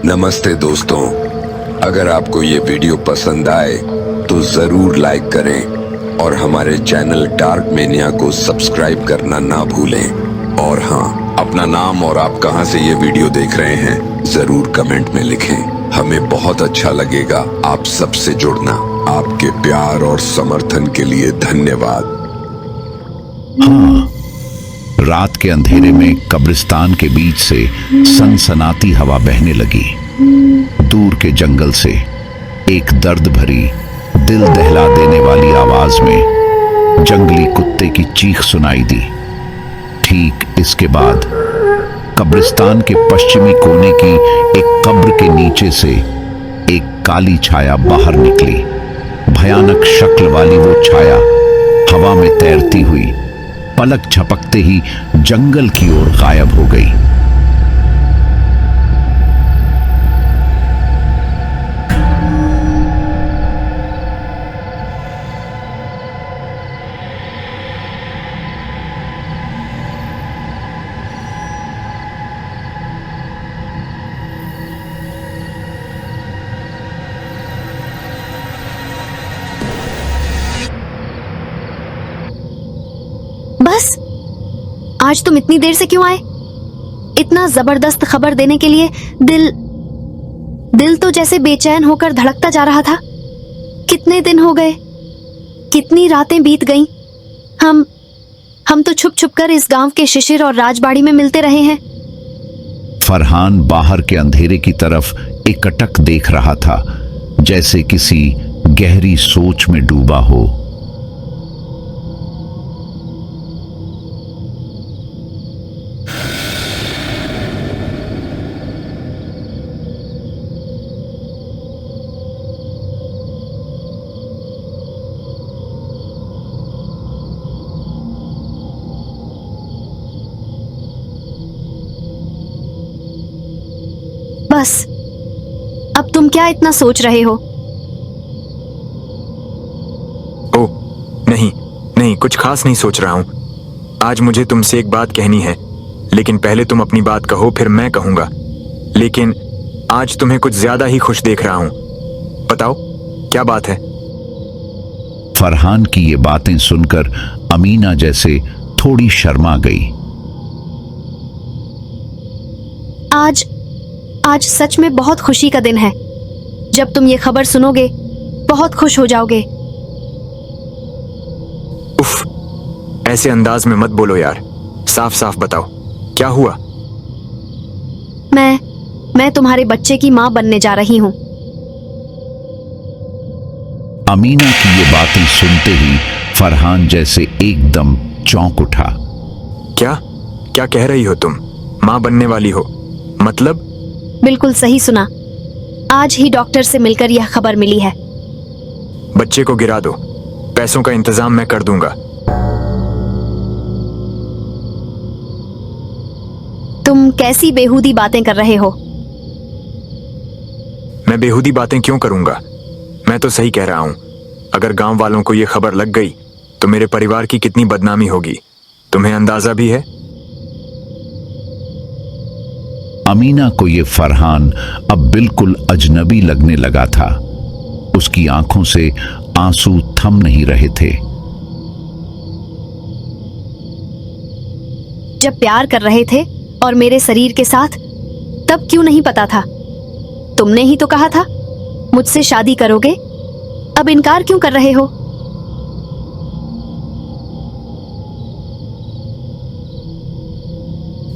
नमस्ते दोस्तों, अगर आपको ये वीडियो पसंद आए तो जरूर लाइक करें और हमारे चैनल डार्क मेनिया को सब्सक्राइब करना ना भूलें। और हाँ, अपना नाम और आप कहां से ये वीडियो देख रहे हैं जरूर कमेंट में लिखें। हमें बहुत अच्छा लगेगा आप सबसे जुड़ना। आपके प्यार और समर्थन के लिए धन्यवाद। हाँ, रात के अंधेरे में कब्रिस्तान के बीच से सनसनाती हवा बहने लगी। दूर के जंगल से एक दर्द भरी, दिल दहला देने वाली आवाज में जंगली कुत्ते की चीख सुनाई दी। ठीक इसके बाद कब्रिस्तान के पश्चिमी कोने की एक कब्र के नीचे से एक काली छाया बाहर निकली। भयानक शक्ल वाली वो छाया हवा में तैरती हुई पलक झपकते ही जंगल की ओर गायब हो गई। बस आज तुम इतनी देर से क्यों आए? इतना जबरदस्त खबर देने के लिए दिल तो जैसे बेचैन होकर धड़कता जा रहा था। कितने दिन हो गए, कितनी रातें बीत गईं। हम तो छुप छुप कर इस गांव के शिशिर और राजबाड़ी में मिलते रहे हैं। फरहान बाहर के अंधेरे की तरफ एकटक देख रहा था, जैसे किसी गहरी सोच में डूबा हो। बस अब तुम क्या इतना सोच रहे हो? ओह नहीं नहीं, कुछ खास नहीं सोच रहा हूं। आज मुझे तुमसे एक बात कहनी है, लेकिन पहले तुम अपनी बात कहो फिर मैं कहूंगा। लेकिन आज तुम्हें कुछ ज्यादा ही खुश देख रहा हूं। बताओ क्या बात है? फरहान की ये बातें सुनकर अमीना जैसे थोड़ी शर्मा गई। आज सच में बहुत खुशी का दिन है। जब तुम ये खबर सुनोगे बहुत खुश हो जाओगे। उफ, ऐसे अंदाज में मत बोलो यार, साफ साफ बताओ क्या हुआ? मैं तुम्हारे बच्चे की मां बनने जा रही हूं। अमीना की ये बातें सुनते ही फरहान जैसे एकदम चौंक उठा। क्या क्या कह रही हो तुम? मां बनने वाली हो? मतलब? बिल्कुल सही सुना। आज ही डॉक्टर से मिलकर यह खबर मिली है। बच्चे को गिरा दो, पैसों का इंतजाम मैं कर दूंगा। तुम कैसी बेहूदी बातें कर रहे हो? मैं बेहूदी बातें क्यों करूंगा? मैं तो सही कह रहा हूं। अगर गांव वालों को यह खबर लग गई तो मेरे परिवार की कितनी बदनामी होगी, तुम्हें अंदाजा भी है? अमीना को ये फरहान अब बिल्कुल अजनबी लगने लगा था। उसकी आंखों से आंसू थम नहीं रहे थे। जब प्यार कर रहे थे और मेरे शरीर के साथ, तब क्यों नहीं पता था? तुमने ही तो कहा था मुझसे शादी करोगे। अब इनकार क्यों कर रहे हो?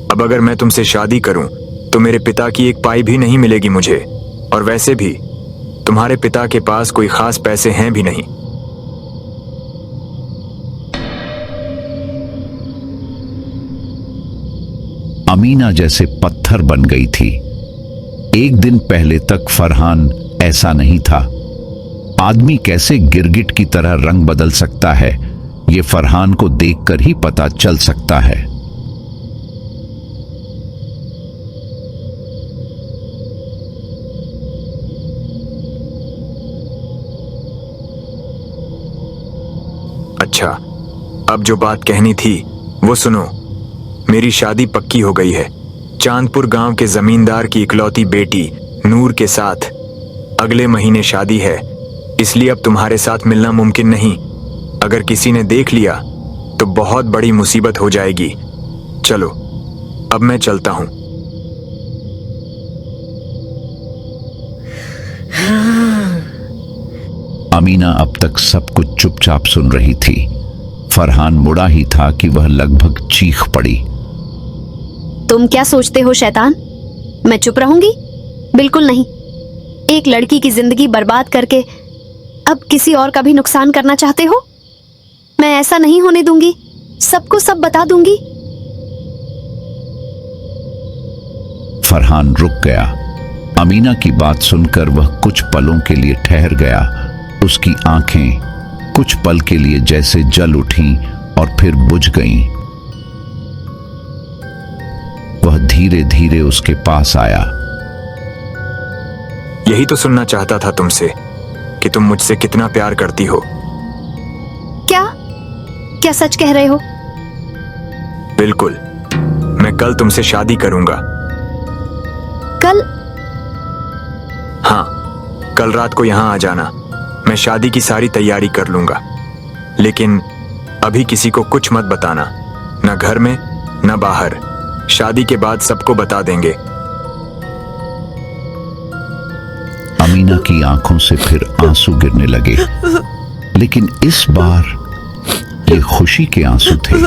अब अगर मैं तुमसे शादी करूं तो मेरे पिता की एक पाई भी नहीं मिलेगी मुझे, और वैसे भी तुम्हारे पिता के पास कोई खास पैसे हैं भी नहीं। अमीना जैसे पत्थर बन गई थी। एक दिन पहले तक फरहान ऐसा नहीं था। आदमी कैसे गिरगिट की तरह रंग बदल सकता है, यह फरहान को देखकर ही पता चल सकता है। अच्छा, अब जो बात कहनी थी वो सुनो। मेरी शादी पक्की हो गई है। चांदपुर गांव के जमींदार की इकलौती बेटी नूर के साथ अगले महीने शादी है, इसलिए अब तुम्हारे साथ मिलना मुमकिन नहीं। अगर किसी ने देख लिया तो बहुत बड़ी मुसीबत हो जाएगी। चलो अब मैं चलता हूं। अमीना अब तक सब कुछ चुपचाप सुन रही थी। फरहान मुड़ा ही था कि वह लगभग चीख पड़ी। तुम क्या सोचते हो शैतान, मैं चुप रहूंगी? बिल्कुल नहीं। एक लड़की की जिंदगी बर्बाद करके अब किसी और का भी नुकसान करना चाहते हो? मैं ऐसा नहीं होने दूंगी, सबको सब बता दूंगी। फरहान रुक गया। अमीना की बात सुनकर वह कुछ पलों के लिए ठहर गया। उसकी आंखें कुछ पल के लिए जैसे जल उठीं और फिर बुझ गईं। वह धीरे धीरे उसके पास आया। यही तो सुनना चाहता था तुमसे कि तुम मुझसे कितना प्यार करती हो। क्या क्या सच कह रहे हो? बिल्कुल, मैं कल तुमसे शादी करूंगा। कल? हाँ, कल रात को यहां आ जाना। मैं शादी की सारी तैयारी कर लूंगा, लेकिन अभी किसी को कुछ मत बताना, न घर में न बाहर। शादी के बाद सबको बता देंगे। अमीना की आंखों से फिर आंसू गिरने लगे, लेकिन इस बार ये खुशी के आंसू थे।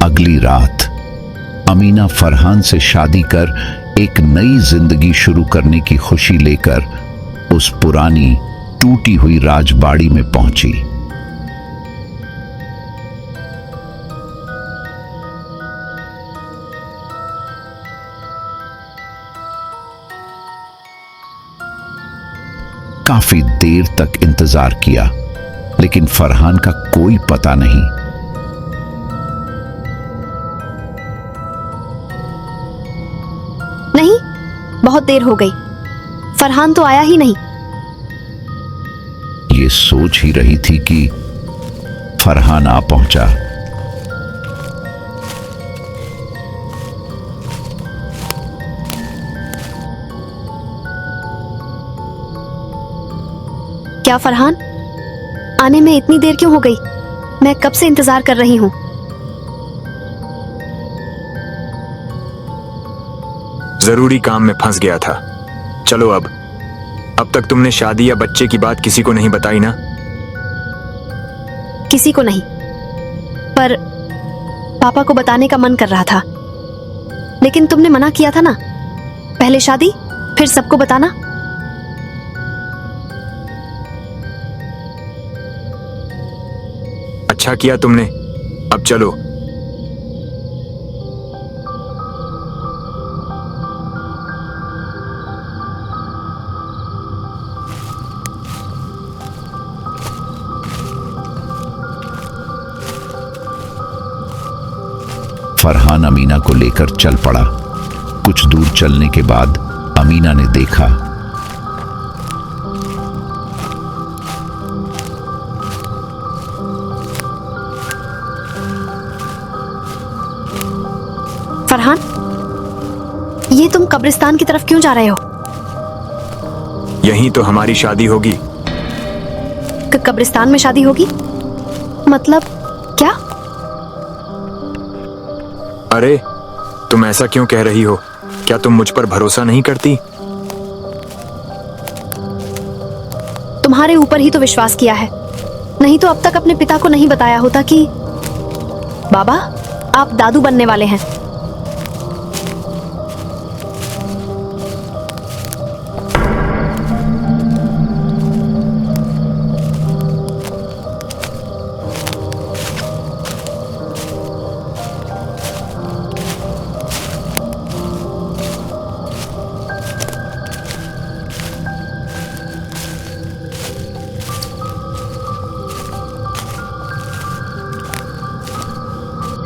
अगली रात अमीना फरहान से शादी कर एक नई जिंदगी शुरू करने की खुशी लेकर उस पुरानी टूटी हुई राजबाड़ी में पहुंची। काफी देर तक इंतजार किया, लेकिन फरहान का कोई पता नहीं। नहीं, बहुत देर हो गई, फरहान तो आया ही नहीं। ये सोच ही रही थी कि फरहान आ पहुंचा। क्या फरहान, आने में इतनी देर क्यों हो गई? मैं कब से इंतजार कर रही हूं। जरूरी काम में फंस गया था। चलो अब तक तुमने शादी या बच्चे की बात किसी को नहीं बताई ना? किसी को नहीं, पर पापा को बताने का मन कर रहा था। लेकिन तुमने मना किया था ना, पहले शादी फिर सबको बताना। अच्छा किया तुमने। अब चलो। फरहान अमीना को लेकर चल पड़ा। कुछ दूर चलने के बाद अमीना ने देखा फरहान, ये तुम कब्रिस्तान की तरफ क्यों जा रहे हो? यहीं तो हमारी शादी होगी। कब्रिस्तान में शादी होगी? मतलब क्या? अरे तुम ऐसा क्यों कह रही हो? क्या तुम मुझ पर भरोसा नहीं करती? तुम्हारे ऊपर ही तो विश्वास किया है, नहीं तो अब तक अपने पिता को नहीं बताया होता कि बाबा, आप दादू बनने वाले हैं।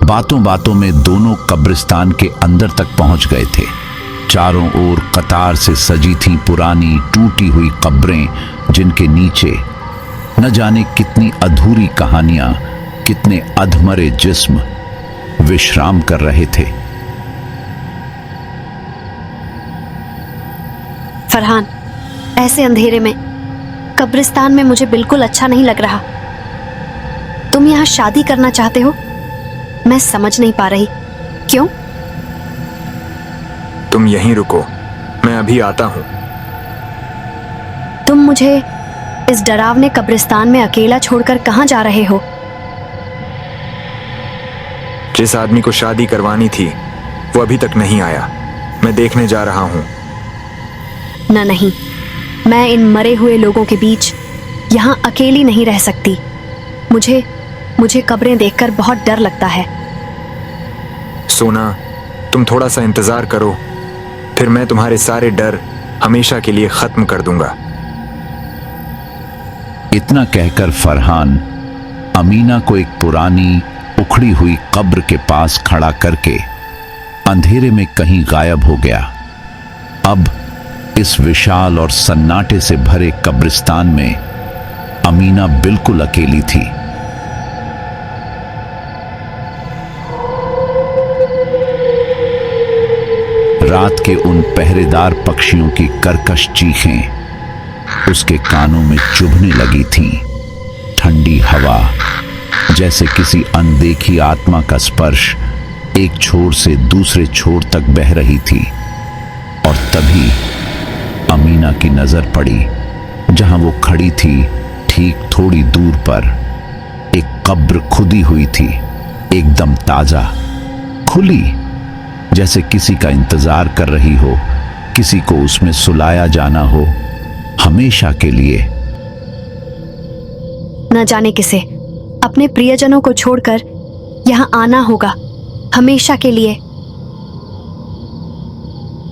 बातों बातों में दोनों कब्रिस्तान के अंदर तक पहुंच गए थे। चारों ओर कतार से सजी थीं पुरानी टूटी हुई कब्रें, जिनके नीचे न जाने कितनी अधूरी कहानियां, कितने अधमरे जिस्म विश्राम कर रहे थे। फरहान, ऐसे अंधेरे में कब्रिस्तान में मुझे बिल्कुल अच्छा नहीं लग रहा। तुम यहाँ शादी करना चाहते हो? मैं समझ नहीं पा रही। क्यों? तुम यहीं रुको, मैं अभी आता हूं। तुम मुझे इस डरावने कब्रिस्तान में अकेला छोड़कर कहां जा रहे हो? जिस आदमी को शादी करवानी थी वो अभी तक नहीं आया। मैं देखने जा रहा हूं। न नहीं, मैं इन मरे हुए लोगों के बीच यहाँ अकेली नहीं रह सकती। मुझे कब्रें देखकर बहुत डर लगता है। सोना, तुम थोड़ा सा इंतजार करो, फिर मैं तुम्हारे सारे डर हमेशा के लिए खत्म कर दूंगा। इतना कहकर फरहान अमीना को एक पुरानी उखड़ी हुई कब्र के पास खड़ा करके अंधेरे में कहीं गायब हो गया। अब इस विशाल और सन्नाटे से भरे कब्रिस्तान में अमीना बिल्कुल अकेली थी। रात के उन पहरेदार पक्षियों की कर्कश चीखें उसके कानों में चुभने लगी थीं। ठंडी हवा, जैसे किसी अनदेखी आत्मा का स्पर्श, एक छोर से दूसरे छोर तक बह रही थी। और तभी अमीना की नजर पड़ी जहां वो खड़ी थी, ठीक थोड़ी दूर पर एक कब्र खुदी हुई थी, एकदम ताजा, खुली, जैसे किसी का इंतजार कर रही हो, किसी को उसमें सुलाया जाना हो हमेशा के लिए। न जाने किसे अपने प्रियजनों को छोड़कर यहाँ आना होगा हमेशा के लिए।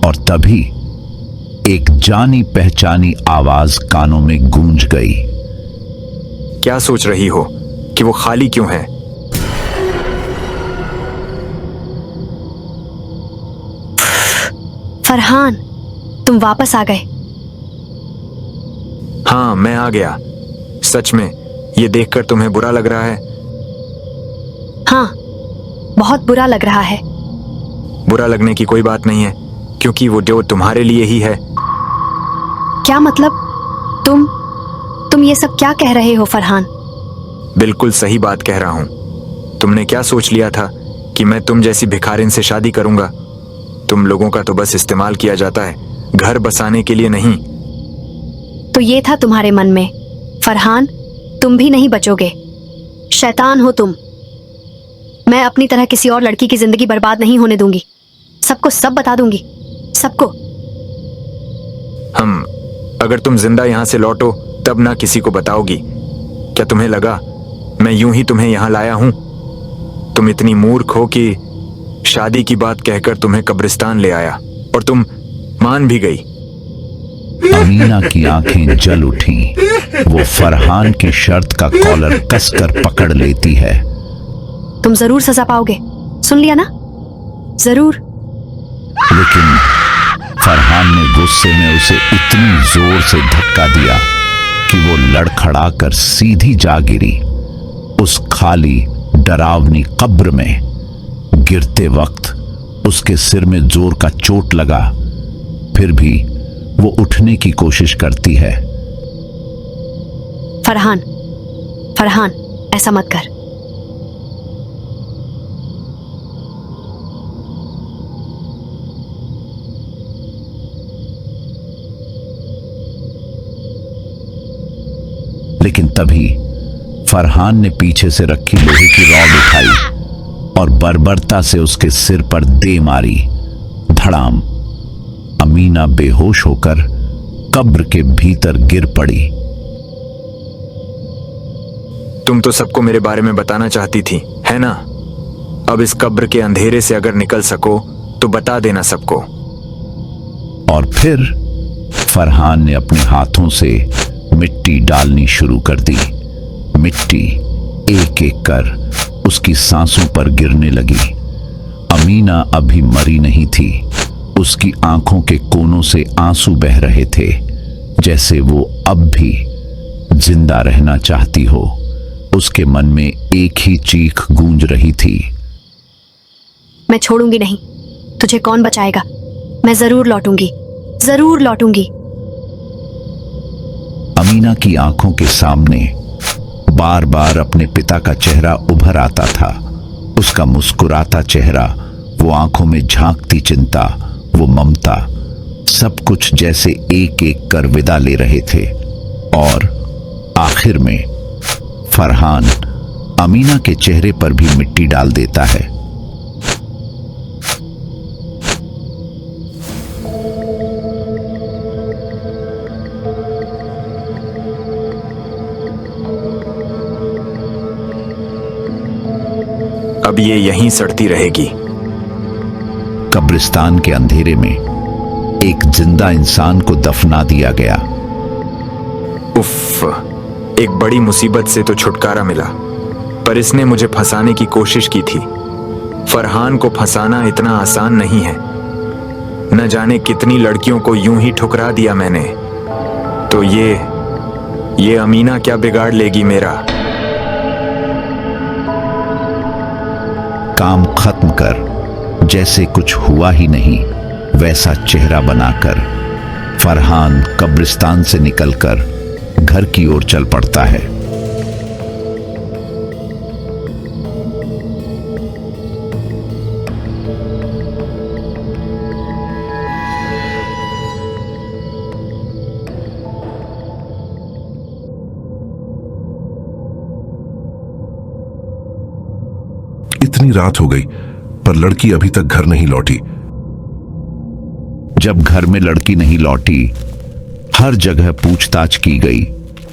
और तभी एक जानी पहचानी आवाज कानों में गूंज गई। क्या सोच रही हो कि वो खाली क्यों है? फरहान, तुम वापस आ गए। हाँ, मैं आ गया। सच में ये देखकर तुम्हें बुरा लग रहा है? हाँ, बहुत बुरा लग रहा है। बुरा लगने की कोई बात नहीं है, क्योंकि वो जो तुम्हारे लिए ही है। क्या मतलब? तुम ये सब क्या कह रहे हो फरहान? बिल्कुल सही बात कह रहा हूं। तुमने क्या सोच लिया था कि मैं तुम जैसी भिखारिन से शादी करूंगा? तुम लोगों का तो बस इस्तेमाल किया जाता है, घर बसाने के लिए नहीं। तो ये था तुम्हारे मन में। फरहान, तुम भी नहीं बचोगे। शैतान हो तुम। मैं अपनी तरह किसी और लड़की की जिंदगी बर्बाद नहीं होने दूंगी। सबको सब बता दूंगी, सबको। अगर तुम जिंदा यहां से लौटो तब ना किसी को बताओगी। क्या तुम्हें लगा मैं यूं ही तुम्हें यहां लाया हूं? तुम इतनी मूर्ख हो कि शादी की बात कहकर तुम्हें कब्रिस्तान ले आया, और तुम मान भी गई। अमीना की आंखें जल उठीं। वो फरहान की शर्त का कॉलर कसकर पकड़ लेती है। तुम जरूर सजा पाओगे, सुन लिया ना? जरूर। लेकिन फरहान ने गुस्से में उसे इतनी जोर से धक्का दिया कि वो लड़खड़ाकर सीधी जा गिरी उस खाली डरावनी कब्र में। गिरते वक्त उसके सिर में जोर का चोट लगा, फिर भी वो उठने की कोशिश करती है। फरहान, फरहान, ऐसा मत कर। लेकिन तभी फरहान ने पीछे से रखी लोहे की रॉड उठाई और बर्बरता से उसके सिर पर दे मारी। धड़ाम। अमीना बेहोश होकर कब्र के भीतर गिर पड़ी। तुम तो सबको मेरे बारे में बताना चाहती थी, है ना? अब इस कब्र के अंधेरे से अगर निकल सको तो बता देना सबको। और फिर फरहान ने अपने हाथों से मिट्टी डालनी शुरू कर दी। मिट्टी एक एक कर उसकी सांसों पर गिरने लगी। अमीना अभी मरी नहीं थी। उसकी आंखों के कोनों से आंसू बह रहे थे, जैसे वो अब भी जिंदा रहना चाहती हो। उसके मन में एक ही चीख गूंज रही थी। मैं छोड़ूंगी नहीं। तुझे कौन बचाएगा? मैं जरूर लौटूंगी, जरूर लौटूंगी। अमीना की आंखों के सामने बार बार अपने पिता का चेहरा उभर आता था। उसका मुस्कुराता चेहरा, वो आंखों में झांकती चिंता, वो ममता, सब कुछ जैसे एक एक कर विदा ले रहे थे। और आखिर में फरहान अमीना के चेहरे पर भी मिट्टी डाल देता है। अब ये यहीं सड़ती रहेगी। कब्रिस्तान के अंधेरे में एक जिंदा इंसान को दफना दिया गया। उफ, एक बड़ी मुसीबत से तो छुटकारा मिला, पर इसने मुझे फंसाने की कोशिश की थी। फरहान को फंसाना इतना आसान नहीं है। न जाने कितनी लड़कियों को यूं ही ठुकरा दिया मैंने। तो ये अमीना क्या बिगाड़ लेगी मेरा? काम खत्म कर, जैसे कुछ हुआ ही नहीं वैसा चेहरा बनाकर फरहान कब्रिस्तान से निकलकर घर की ओर चल पड़ता है। इतनी रात हो गई पर लड़की अभी तक घर नहीं लौटी। जब घर में लड़की नहीं लौटी, हर जगह पूछताछ की गई,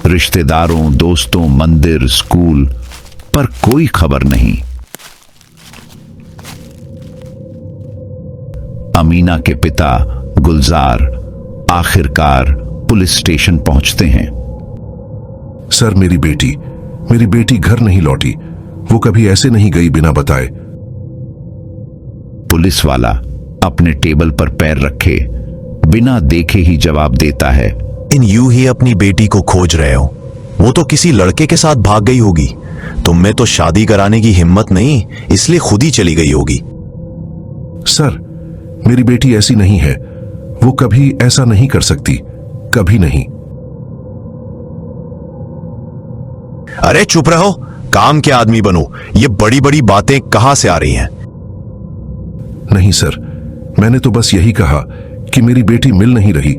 रिश्तेदारों, दोस्तों, मंदिर, स्कूल, पर कोई खबर नहीं। अमीना के पिता गुलजार आखिरकार पुलिस स्टेशन पहुंचते हैं। सर, मेरी बेटी घर नहीं लौटी। वो कभी ऐसे नहीं गई बिना बताए। पुलिस वाला अपने टेबल पर पैर रखे बिना देखे ही जवाब देता है। इन यूं ही अपनी बेटी को खोज रहे हो। वो तो किसी लड़के के साथ भाग गई होगी। तुम में तो शादी कराने की हिम्मत नहीं, इसलिए खुद ही चली गई होगी। सर, मेरी बेटी ऐसी नहीं है। वो कभी ऐसा नहीं कर सकती, कभी नहीं। अरे चुप रहो, काम के आदमी बनो। ये बड़ी बड़ी बातें कहां से आ रही हैं? नहीं सर, मैंने तो बस यही कहा कि मेरी बेटी मिल नहीं रही।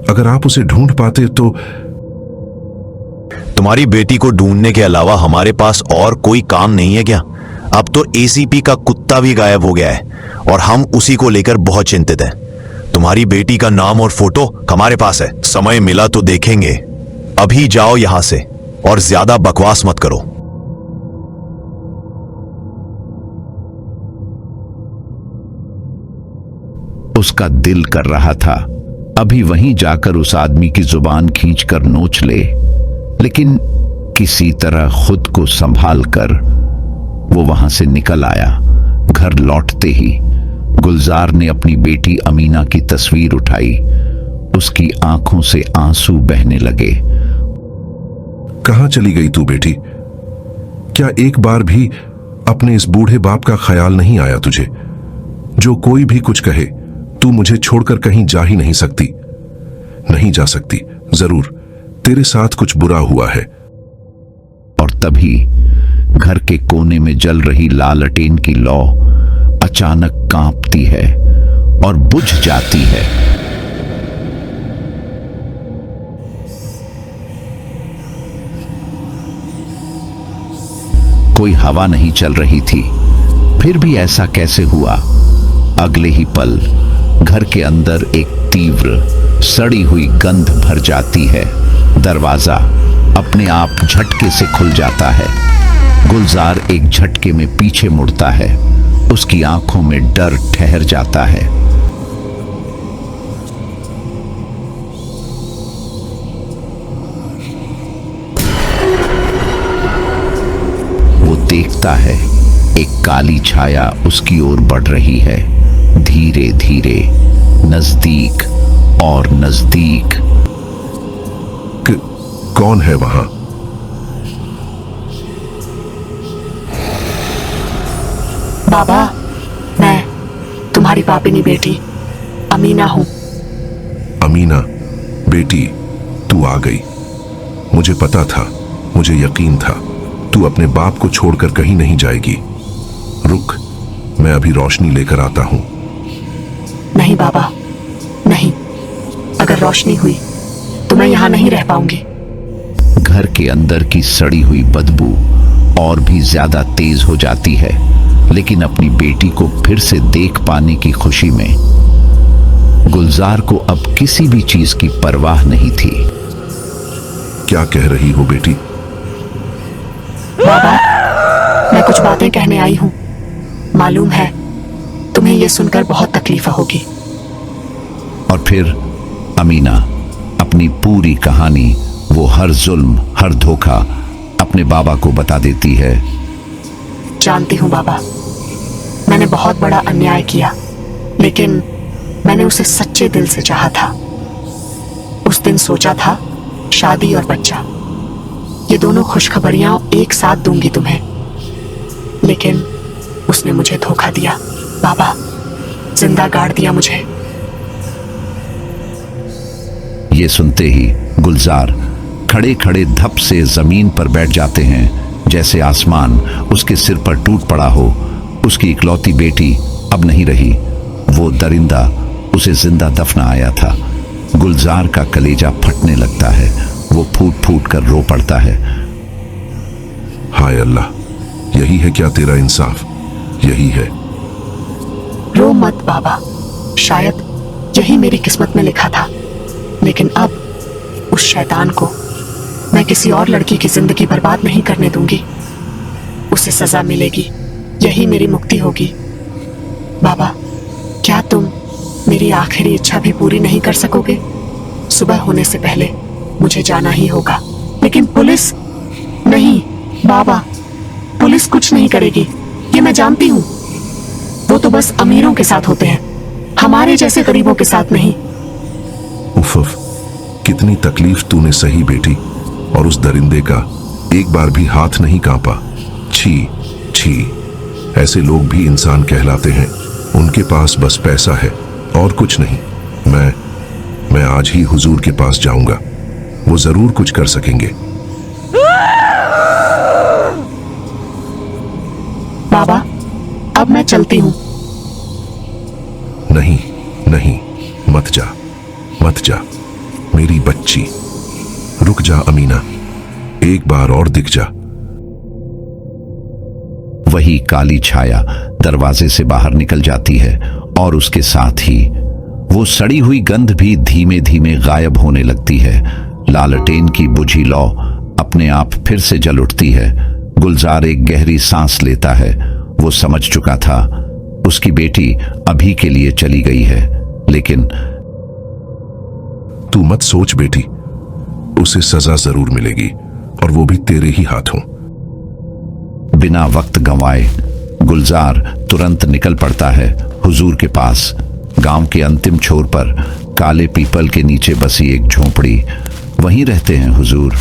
अगर आप उसे ढूंढ पाते तो। तुम्हारी बेटी को ढूंढने के अलावा हमारे पास और कोई काम नहीं है क्या? अब तो एसीपी का कुत्ता भी गायब हो गया है और हम उसी को लेकर बहुत चिंतित हैं। तुम्हारी बेटी का नाम और फोटो हमारे पास है। समय मिला तो देखेंगे। अभी जाओ यहां से और ज्यादा बकवास मत करो। उसका दिल कर रहा था अभी वहीं जाकर उस आदमी की जुबान खींचकर नोच ले, लेकिन किसी तरह खुद को संभाल कर वो वहां से निकल आया। घर लौटते ही गुलजार ने अपनी बेटी अमीना की तस्वीर उठाई। उसकी आंखों से आंसू बहने लगे। कहां चली गई तू बेटी? क्या एक बार भी अपने इस बूढ़े बाप का ख्याल नहीं आया तुझे? जो कोई भी कुछ कहे, तू मुझे छोड़कर कहीं जा ही नहीं सकती। नहीं जा सकती। जरूर तेरे साथ कुछ बुरा हुआ है। और तभी घर के कोने में जल रही लालटेन की लौ अचानक कांपती है और बुझ जाती है। कोई हवा नहीं चल रही थी। फिर भी ऐसा कैसे हुआ? अगले ही पल घर के अंदर एक तीव्र सड़ी हुई गंध भर जाती है। दरवाजा अपने आप झटके से खुल जाता है। गुलजार एक झटके में पीछे मुड़ता है। उसकी आंखों में डर ठहर जाता है। वो देखता है एक काली छाया उसकी ओर बढ़ रही है, धीरे धीरे, नजदीक और नजदीक। कौन है वहां? बाबा, मैं तुम्हारी पापिनी बेटी अमीना हूं। अमीना बेटी, तू आ गई। मुझे पता था, मुझे यकीन था तू अपने बाप को छोड़कर कहीं नहीं जाएगी। रुक, मैं अभी रोशनी लेकर आता हूं। नहीं बाबा, नहीं। अगर रोशनी हुई तो मैं यहां नहीं रह पाऊंगी। घर के अंदर की सड़ी हुई बदबू और भी ज्यादा तेज हो जाती है, लेकिन अपनी बेटी को फिर से देख पाने की खुशी में गुलजार को अब किसी भी चीज की परवाह नहीं थी। क्या कह रही हो बेटी? बाबा, मैं कुछ बातें कहने आई हूं। मालूम है तुम्हें यह सुनकर बहुत तकलीफ होगी। और फिर अमीना अपनी पूरी कहानी, वो हर जुल्म, हर धोखा अपने बाबा को बता देती है। जानती हूं बाबा, मैंने बहुत बड़ा अन्याय किया, लेकिन मैंने उसे सच्चे दिल से चाहा था। उस दिन सोचा था शादी और बच्चा, ये दोनों खुशखबरियां एक साथ दूंगी तुम्हें, लेकिन उसने मुझे धोखा दिया। बाबा, जिंदा गाड़ दिया मुझे। ये सुनते ही गुलजार खड़े खड़े धप से जमीन पर बैठ जाते हैं, जैसे आसमान उसके सिर पर टूट पड़ा हो। उसकी इकलौती बेटी अब नहीं रही। वो दरिंदा उसे जिंदा दफना आया था। गुलजार का कलेजा फटने लगता है। वो फूट फूट कर रो पड़ता है। हाय अल्लाह, यही है क्या तेरा इंसाफ? यही है। रो मत बाबा, शायद यही मेरी किस्मत में लिखा था, लेकिन अब उस शैतान को मैं किसी और लड़की की जिंदगी बर्बाद नहीं करने दूंगी। उसे सजा मिलेगी, यही मेरी मुक्ति होगी। बाबा, क्या तुम मेरी आखिरी इच्छा भी पूरी नहीं कर सकोगे? सुबह होने से पहले मुझे जाना ही होगा। लेकिन पुलिस नहीं बाबा, पुलिस कुछ नहीं करेगी, ये मैं जानती हूँ। वो तो बस अमीरों के साथ होते हैं, हमारे जैसे गरीबों के साथ नहीं। उफ, कितनी तकलीफ तूने सही बेटी, और उस दरिंदे का एक बार भी हाथ नहीं कांपा। छी छी, ऐसे लोग भी इंसान कहलाते हैं। उनके पास बस पैसा है और कुछ नहीं। मैं आज ही हुजूर के पास जाऊंगा, वो जरूर कुछ कर सकेंगे। बाबा, अब मैं चलती हूँ। नहीं नहीं, मत जा, मत जा मेरी बच्ची। रुक जा अमीना, एक बार और दिख जा। वही काली छाया दरवाजे से बाहर निकल जाती है और उसके साथ ही वो सड़ी हुई गंध भी धीमे धीमे गायब होने लगती है। लालटेन की बुझी लौ अपने आप फिर से जल उठती है। गुलजार एक गहरी सांस लेता है। वो समझ चुका था उसकी बेटी अभी के लिए चली गई है, लेकिन तू मत सोच बेटी, उसे सजा जरूर मिलेगी, और वो भी तेरे ही हाथों। बिना वक्त गंवाए गुलजार तुरंत निकल पड़ता है हुजूर के पास। गांव के अंतिम छोर पर काले पीपल के नीचे बसी एक झोपड़ी, वहीं रहते हैं हुजूर।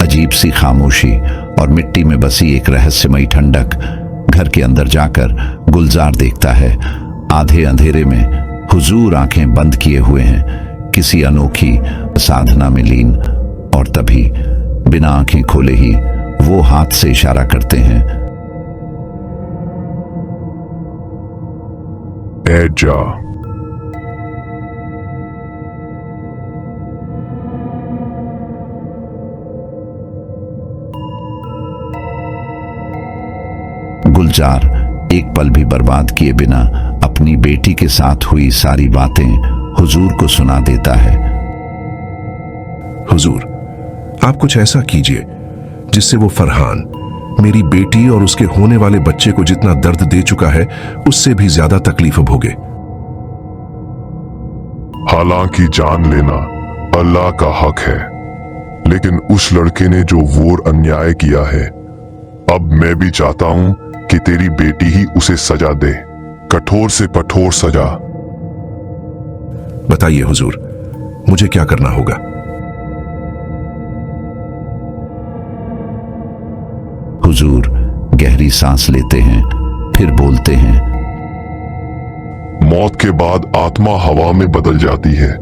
अजीब सी खामोशी और मिट्टी में बसी एक रहस्यमयी ठंडक। घर के अंदर जाकर गुलजार देखता है, आधे अंधेरे में हुजूर आंखें बंद किए हुए हैं, किसी अनोखी साधना में लीन। और तभी बिना आंखें खोले ही वो हाथ से इशारा करते हैं। ए जा। गुलजार एक पल भी बर्बाद किए बिना अपनी बेटी के साथ हुई सारी बातें हुजूर को सुना देता है। हुजूर, आप कुछ ऐसा कीजिए जिससे वो फरहान, मेरी बेटी और उसके होने वाले बच्चे को जितना दर्द दे चुका है, उससे भी ज्यादा तकलीफ भोगे। हालांकि जान लेना अल्लाह का हक है, लेकिन उस लड़के ने जो वोर अन्याय किया है, अब मैं भी चाहता हूं कि तेरी बेटी ही उसे सजा दे, कठोर से कठोर सजा। बताइए हुजूर, मुझे क्या करना होगा? हुजूर गहरी सांस लेते हैं, फिर बोलते हैं, मौत के बाद आत्मा हवा में बदल जाती है।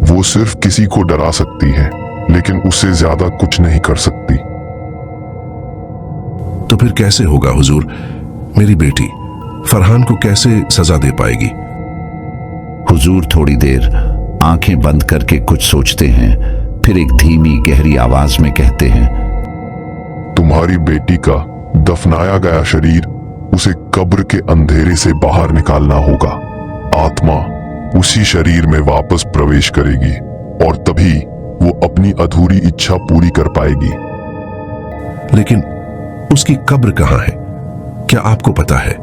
वो सिर्फ किसी को डरा सकती है, लेकिन उससे ज्यादा कुछ नहीं कर सकती। तो फिर कैसे होगा हुजूर? मेरी बेटी फरहान को कैसे सजा दे पाएगी? हुजूर थोड़ी देर आंखें बंद करके कुछ सोचते हैं, फिर एक धीमी गहरी आवाज में कहते हैं, तुम्हारी बेटी का दफनाया गया शरीर उसे कब्र के अंधेरे से बाहर निकालना होगा। आत्मा उसी शरीर में वापस प्रवेश करेगी और तभी वो अपनी अधूरी इच्छा पूरी कर पाएगी। लेकिन उसकी कब्र कहां है, क्या आपको पता है?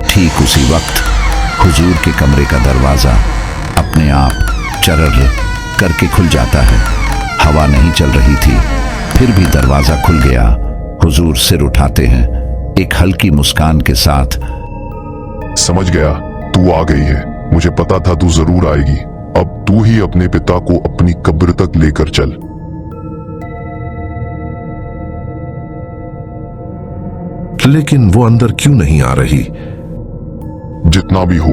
ठीक उसी वक्त हुजूर के कमरे का दरवाजा अपने आप चरर करके खुल जाता है। हवा नहीं चल रही थी, फिर भी दरवाजा खुल गया। हुजूर सिर उठाते हैं, एक हल्की मुस्कान के साथ, समझ गया, तू आ गई है। मुझे पता था तू जरूर आएगी। अब तू ही अपने पिता को अपनी कब्र तक लेकर चल। लेकिन वो अंदर क्यों नहीं आ रही? जितना भी हो,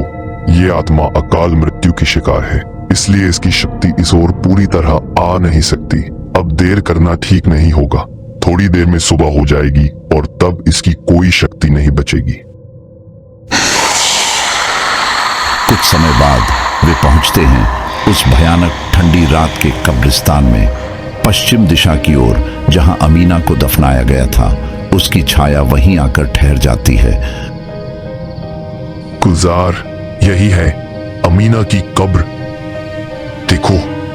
ये आत्मा अकाल मृत्यु की शिकार है, इसलिए इसकी शक्ति इस ओर पूरी तरह आ नहीं सकती। अब देर करना ठीक नहीं होगा। थोड़ी देर में सुबह हो जाएगी और तब इसकी कोई शक्ति नहीं बचेगी। कुछ समय बाद वे पहुंचते हैं उस भयानक ठंडी रात के कब्रिस्तान में, पश्चिम दिशा की ओर, जहां अमीना को दफनाया गया था। उसकी छाया वहीं आकर ठहर जाती है। गुलजार, यही है अमीना की कब्र। देखो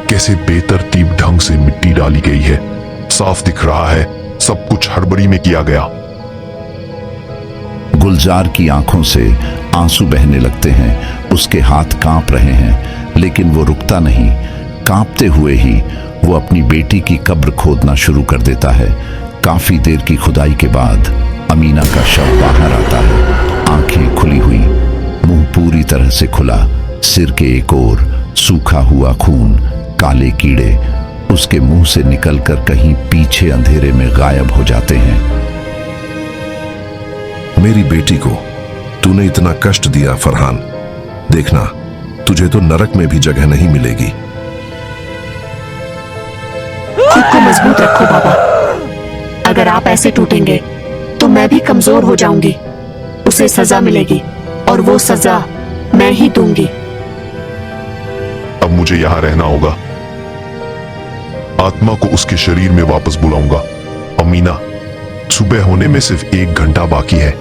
कैसे बेतरतीब ढंग से मिट्टी डाली गई है। साफ दिख रहा है सब कुछ हड़बड़ी में किया गया। गुलजार की आंखों से आंसू बहने लगते हैं। उसके हाथ कांप रहे हैं, लेकिन वो रुकता नहीं। कांपते हुए ही वो अपनी बेटी की कब्र खोदना शुरू कर देता है। काफी देर की खुदाई के बाद अमीना का शव बाहर आता है, आंखें खुली हुई, मुंह पूरी तरह से खुला, सिर के एक ओर सूखा हुआ खून, काले कीड़े उसके मुंह से निकलकर कहीं पीछे अंधेरे में गायब हो जाते हैं। मेरी बेटी को तूने इतना कष्ट दिया फरहान, देखना तुझे तो नरक में भी जगह नहीं मिलेगी। खुद को मजबूत रखो बाबा, अगर आप ऐसे टूटेंगे तो मैं भी कमजोर हो जाऊंगी। उसे सजा मिलेगी और वो सजा मैं ही दूंगी। अब मुझे यहां रहना होगा। आत्मा को उसके शरीर में वापस बुलाऊंगा। अमीना, सुबह होने में सिर्फ 1 घंटा बाकी है।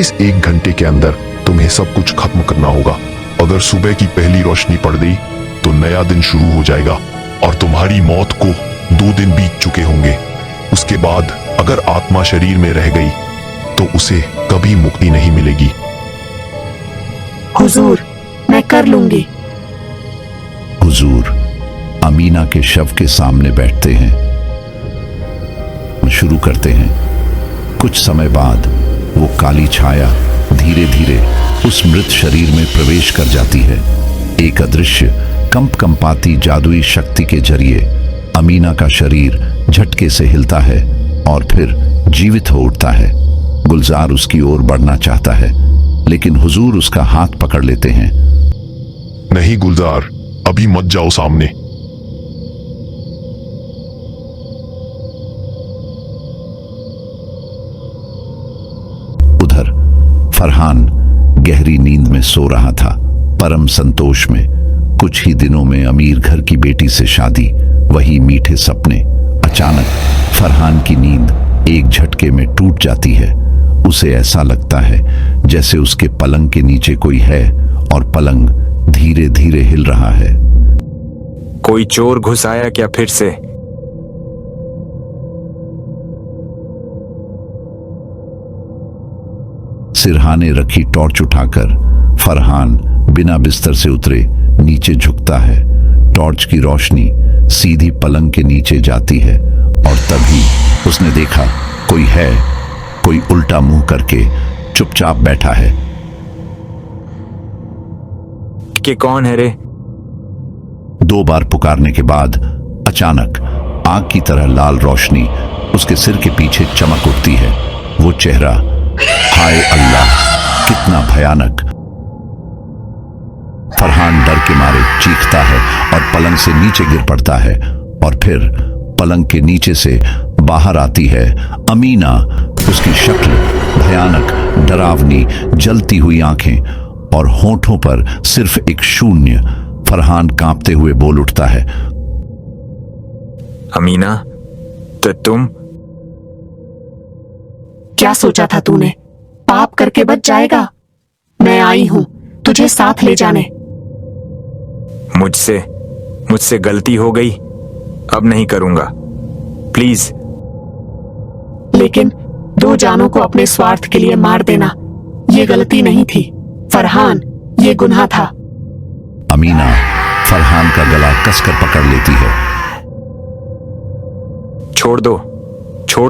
इस 1 घंटे के अंदर तुम्हें सब कुछ खत्म करना होगा। अगर सुबह की पहली रोशनी पड़ गई तो नया दिन शुरू हो जाएगा और तुम्हारी मौत को 2 दिन बीत चुके होंगे। उसके बाद अगर आत्मा शरीर में रह गई तो उसे कभी मुक्ति नहीं मिलेगी। हुजूर, मैं कर लूंगी। हुजूर अमीना के शव के सामने बैठते हैं, शुरू करते हैं। कुछ समय बाद वो काली छाया धीरे धीरे उस मृत शरीर में प्रवेश कर जाती है। एक अदृश्य कंपाती जादुई शक्ति के जरिए अमीना का शरीर झटके से हिलता है और फिर जीवित हो उठता है। गुलजार उसकी ओर बढ़ना चाहता है, लेकिन हुजूर उसका हाथ पकड़ लेते हैं। नहीं गुलजार, अभी मत जाओ सामने। उधर फरहान गहरी नींद में सो रहा था, परम संतोष में। कुछ ही दिनों में अमीर घर की बेटी से शादी, वही मीठे सपने। अचानक फरहान की नींद एक झटके में टूट जाती है। उसे ऐसा लगता है जैसे उसके पलंग के नीचे कोई है और पलंग धीरे धीरे हिल रहा है। कोई चोर घुस आया क्या फिर से? सिरहाने रखी टॉर्च उठाकर फरहान बिना बिस्तर से उतरे नीचे झुकता है। टॉर्च की रोशनी सीधी पलंग के नीचे जाती है और तभी उसने देखा कोई है, कोई उल्टा मुंह करके चुपचाप बैठा है। कि कौन है रे? 2 बार पुकारने के बाद अचानक आग की तरह लाल रोशनी उसके सिर के पीछे चमक उठती है। वो चेहरा, हाय अल्लाह, कितना भयानक! फरहान डर के मारे चीखता है और पलंग से नीचे गिर पड़ता है और फिर पलंग के नीचे से बाहर आती है अमीना। उसकी शक्ल भयानक, डरावनी, जलती हुई आंखें और होठों पर सिर्फ एक शून्य। फरहान कांपते हुए बोल उठता है, अमीना, तो तुम? क्या सोचा था तूने? पाप करके बच जाएगा? मैं आई हूं तुझे साथ ले जाने। मुझसे गलती हो गई, अब नहीं करूंगा, प्लीज। लेकिन 2 जानों को अपने स्वार्थ के लिए मार देना ये गलती नहीं थी फरहान, ये गुनाह था। अमीना फरहान का गला कसकर पकड़ लेती है। छोड़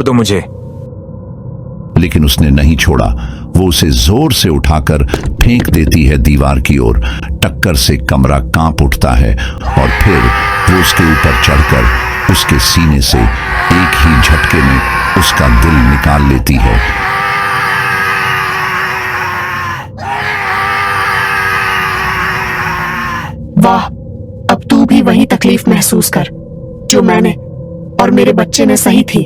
दो मुझे। लेकिन उसने नहीं छोड़ा। वो उसे जोर से उठाकर फेंक देती है दीवार की ओर। टक्कर से कमरा कांप उठता है और फिर वो उसके ऊपर चढ़कर उसके सीने से एक ही झटके में उसका दिल निकाल लेती है। वाह, अब तू भी वही तकलीफ महसूस कर जो मैंने और मेरे बच्चे ने सही थी।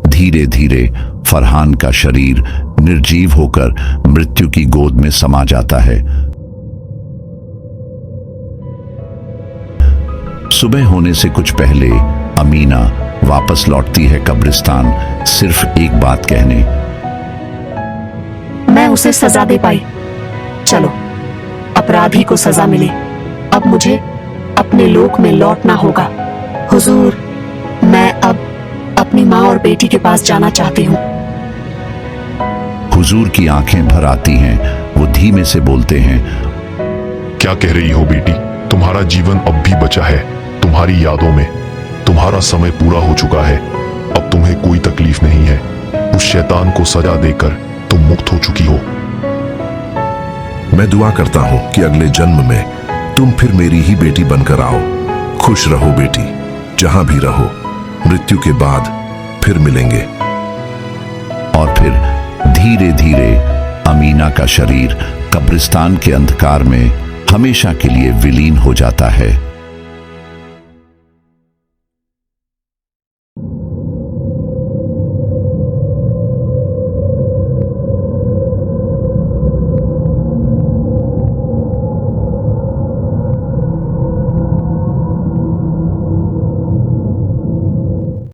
धीरे धीरे फरहान का शरीर निर्जीव होकर मृत्यु की गोद में समा जाता है। सुबह होने से कुछ पहले अमीना वापस लौटती है कब्रिस्तान, सिर्फ एक बात कहने, मैं उसे सजा दे पाई। चलो, अपराधी को सजा मिले। अब मुझे अपने लोक में लौटना होगा। हुजूर, मैं अब अपनी माँ और बेटी के पास जाना चाहती हूँ। हुजूर की आंखें भर आती हैं। वो धीमे से बोलते हैं, क्या कह रही हो बेटी? तुम्हारा जीवन अब भी बचा है, तुम्हारी यादों में। तुम्हारा समय पूरा हो चुका है, अब तुम्हें कोई तकलीफ नहीं है। उस शैतान को सजा देकर तुम मुक्त हो चुकी हो। मैं दुआ करता हूं कि अगले जन्म में तुम फिर मेरी ही बेटी बनकर आओ। खुश रहो बेटी, जहां भी रहो। मृत्यु के बाद फिर मिलेंगे। और फिर धीरे धीरे अमीना का शरीर कब्रिस्तान के अंधकार में हमेशा के लिए विलीन हो जाता है।